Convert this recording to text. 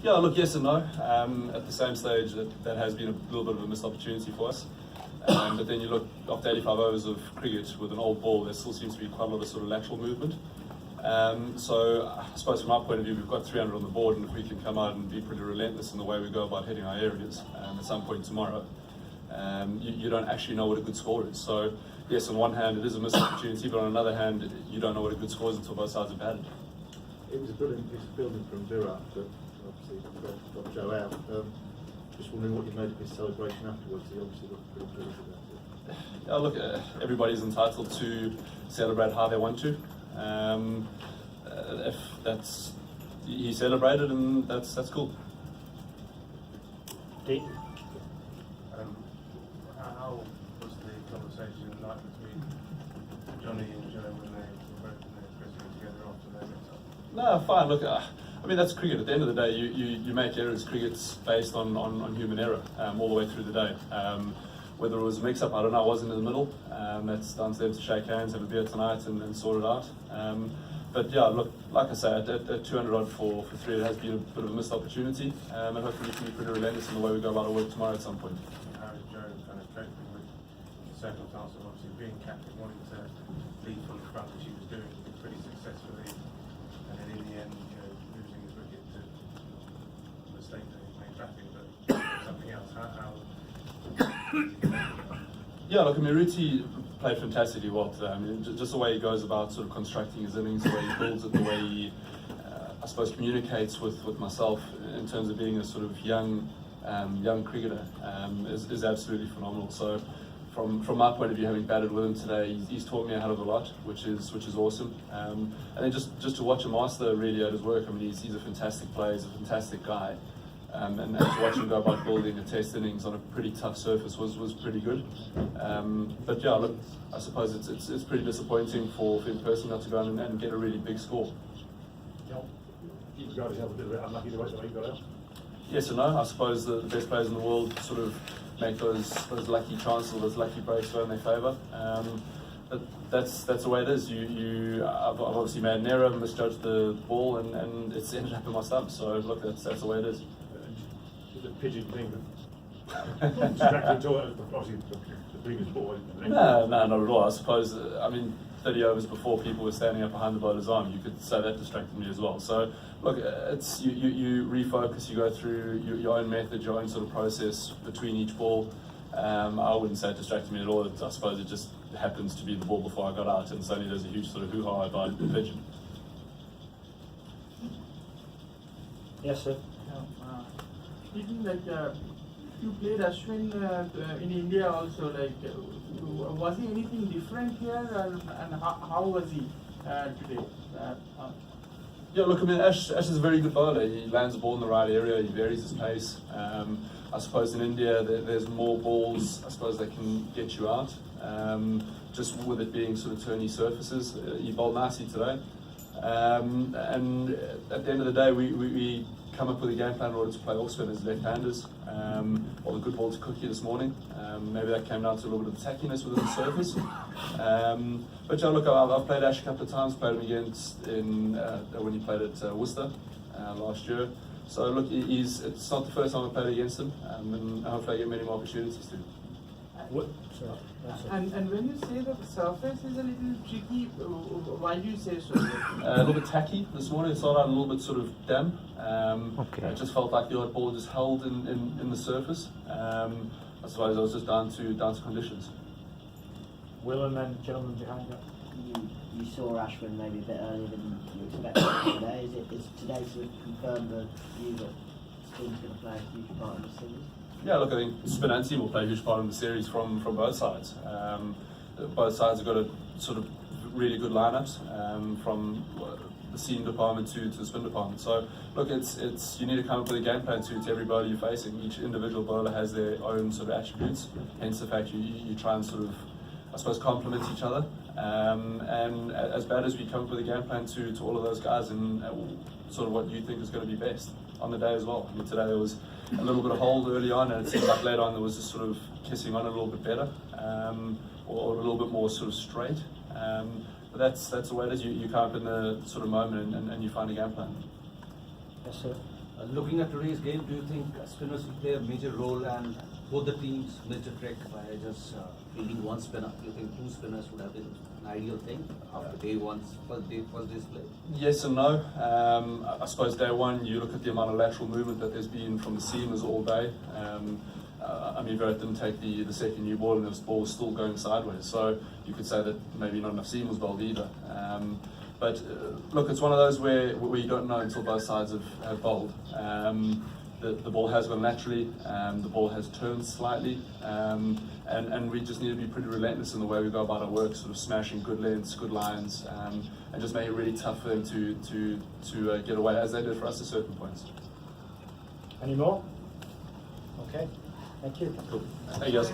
Yeah, look, yes and no. At the same stage, that has been a little bit of a missed opportunity for us. But then you look, after 85 overs of cricket with an old ball, there still seems to be quite a lot of sort of lateral movement. So I suppose from our point of view, we've got 300 on the board, and if we can come out and be pretty relentless in the way we go about hitting our areas at some point tomorrow, you don't actually know what a good score is. So yes, on one hand, it is a missed opportunity, but on another hand, you don't know what a good score is until both sides are batted. It was a brilliant piece of building from Virat, but obviously got Joe out. Just wondering what you made of his celebration afterwards. He obviously looked pretty pleased about it. Yeah, look, everybody's entitled to celebrate how they want to. If that's he celebrated, and that's cool. Keaton? How was the conversation like between Johnny and Joe when they were both in their dressing together after their mix-up? No, fine. Look, I mean, that's cricket. At the end of the day, you make errors. Cricket's based on human error all the way through the day. Whether it was a mix-up, I don't know. I wasn't in the middle. That's down to them to shake hands, have a beer tonight, and sort it out. But yeah, look, like I say, at 200 odd for 3, it has been a bit of a missed opportunity. And hopefully we can be pretty relentless in the way we go about our work tomorrow at some point. How is Joe kind of coping with the circumstance of obviously being captain, wanting to lead from the front, which he was doing pretty successfully, and then in the end, losing his wicket to a mistake that he made batting, but something else. Yeah, look, I mean, Ruti played fantastically well today. I mean, just the way he goes about sort of constructing his innings, the way he builds it, the way he, I suppose, communicates with myself in terms of being a sort of young cricketer is absolutely phenomenal. So, from my point of view, having batted with him today, he's taught me a hell of a lot, which is awesome. And then just to watch him master really at his work. I mean, he's a fantastic player, he's a fantastic guy. And to watch him go about building a test innings on a pretty tough surface was pretty good. But yeah, look, I suppose it's pretty disappointing for him personally not to go and get a really big score. You regard yourself a bit unlucky the way that he got out? Yes and no. I suppose the best players in the world sort of make those lucky chances or those lucky breaks go in their favour. But that's the way it is. I've obviously made an error, misjudged the ball, and it's ended up in my stump. So look, that's the way it is. The pigeon thing that distracted to it, obviously the previous ball. No, not at all. I suppose, I mean, 30 overs before people were standing up behind the bowler's arm, you could say that distracted me as well. So, look, it's you refocus, you go through your own method, your own sort of process between each ball. I wouldn't say it distracted me at all. I suppose it just happens to be the ball before I got out, and suddenly there's a huge sort of hoo-ha about the pigeon. Yes, sir. Speaking you played Ashwin in India also. Was he anything different here, and how was he today? Yeah, look, I mean, Ash is a very good bowler. He lands the ball in the right area. He varies his pace. I suppose in India there's more balls, I suppose, that can get you out. Just with it being sort of turny surfaces, he bowled nicely today. And at the end of the day, we come up with a game plan in order to play off spin as left-handers. Or the good ball to Cookie this morning. Maybe that came down to a little bit of tackiness within the surface. But yeah, look, I've played Ash a couple of times. Played him against when he played at Worcester last year. So look, it's not the first time I played against him, and hopefully I get many more opportunities to. And when you say that the surface is a little tricky, why do you say so? A little bit tacky this morning. It started out a little bit sort of damp. It just felt like the odd ball just held in the surface. I suppose I was just down to conditions. Will and then gentleman behind that. You saw Ashwin maybe a bit earlier than you expected today. Is today to confirm the view that Sing's going to play a huge part in the series? Yeah, look, I think spin and seam will play a huge part in the series from both sides. Both sides have got a sort of really good lineups from the seam department to the spin department. So look, you need to come up with a game plan to every bowler you're facing. Each individual bowler has their own sort of attributes. Hence the fact you try and sort of, I suppose, complement each other. And as bad as we come up with a game plan to all of those guys and sort of what you think is going to be best on the day as well. I mean, today there was a little bit of hold early on, and it seemed like later on there was just sort of kissing on a little bit better, or a little bit more sort of straight. But that's the way it is. You come up in the sort of moment and you find a game plan. Yes, sir. Looking at today's game, do you think spinners will play a major role and both the teams missed a trick by just fielding one spinner? Do you think two spinners would have been an ideal thing after first day's play? Yes and no. I suppose day one, you look at the amount of lateral movement that there's been from the seamers all day. I mean, Virat didn't take the second new ball and this ball was still going sideways. So you could say that maybe not enough seam was bowled either. But look, it's one of those where you don't know until both sides have bowled. The ball has gone naturally, the ball has turned slightly, and we just need to be pretty relentless in the way we go about our work, sort of smashing good lengths, good lines, and just make it really tough for them to get away, as they did for us at certain points. Any more? Okay, thank you. Cool. Thank you guys.